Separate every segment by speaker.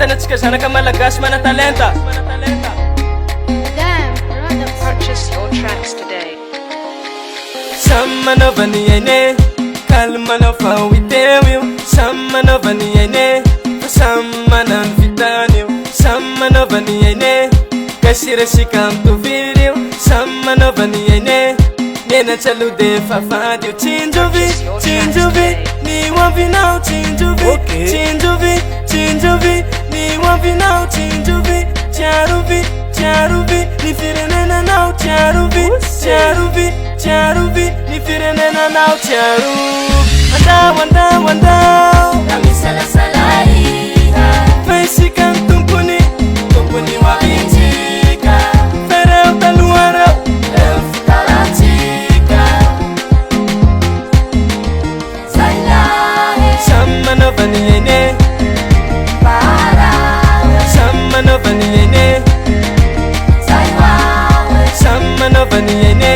Speaker 1: Antsika zanaka malagasy mana talenta.
Speaker 2: Purchase your tracks today.
Speaker 1: Samy manova ny aine, kalmanao fa ho iteo io. Samy manova ny aine, fa samy mana ny vitany io. Samy manova ny aine, kasirasika mitovily io. Samy manova ny aine, mianatsalo de fafady io. Tsinjovy, tsinjovy, ny oavinao tsinjovy. Tsinjovy, tsinjovy, ny oavinao tsinjovy. Tsiarovy, tsiarovy, ny firenenanao tsiarovy. Tsiarovy, tsiarovy, ny firenenanao tsiarovy. Andao, andao, andao,
Speaker 3: na misalasala iha.
Speaker 1: Fa isika ny tompony,
Speaker 3: Tompony hoavintsika,
Speaker 1: fereo talohareo.
Speaker 3: eo fitaratsika. Zay lahy
Speaker 1: Samy manova ny aine,
Speaker 3: para,
Speaker 1: samy manova ny aine,
Speaker 3: zay hoahy.
Speaker 1: samy manova ny aine.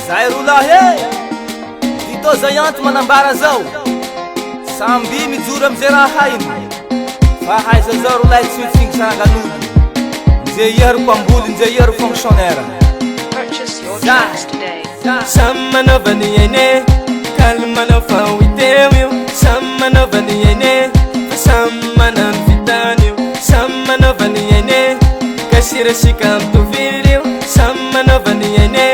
Speaker 4: Zay rolahy dito zay anto manambara zao. Samby mijoro amizay raha hainy, fa haiza zao rolahy tsy fingitsangan'olo. Nzay iero mpamboly, nzay iero fonctionnaire.
Speaker 2: Purchase your tracks today.
Speaker 1: Samy manova ny aine, kalmanao fa ho iteo io. Samy manova ny aine, fa samy mana ny vitany io. Samy manova ny aine, kasirasika mitovily io. Samy manova ny aine,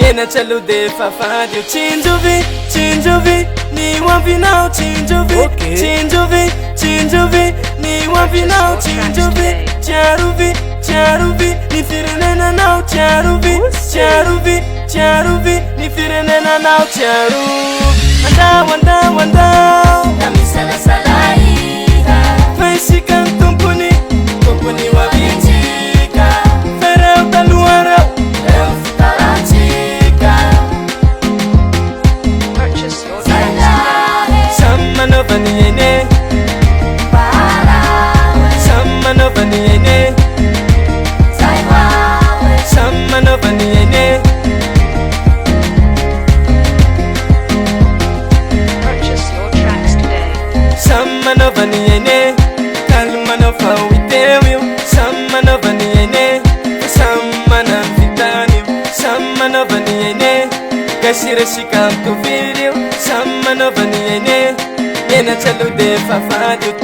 Speaker 1: mianatsalo de fafady io. Tsinjovy, tsinjovy, ny oavinao tsinjovy. Tsinjovy, tsinjovy, ny oavinao tsinjovy. Tsiarovy, tsiarovy, ny firenenanao tsiarovy. Tsiarovy, tsiarovy, ny firenenanao tsiarovy. Andao, andao, andao,
Speaker 3: Na misalasala iha.
Speaker 1: fa isika ny tompony,
Speaker 3: Tompony hoavintsika,
Speaker 1: fereo talohareo.
Speaker 3: eo fitaratsika.
Speaker 2: Purchase your
Speaker 3: Zay
Speaker 2: tracks
Speaker 3: lahy
Speaker 1: Samy manova ny aine,
Speaker 3: para,
Speaker 1: samy manova ny aine,
Speaker 3: zay hoahy.
Speaker 1: samy manova ny aine.
Speaker 2: Purchase your tracks today.
Speaker 1: Samy manova ny aine, kalmanao fa ho iteo io. Samy manova ny aine, fa samy mana ny vitany io. Samy manova ny aine, kasirasika mitovily io. Samy manova ny aine, mianatsalo de fafady io.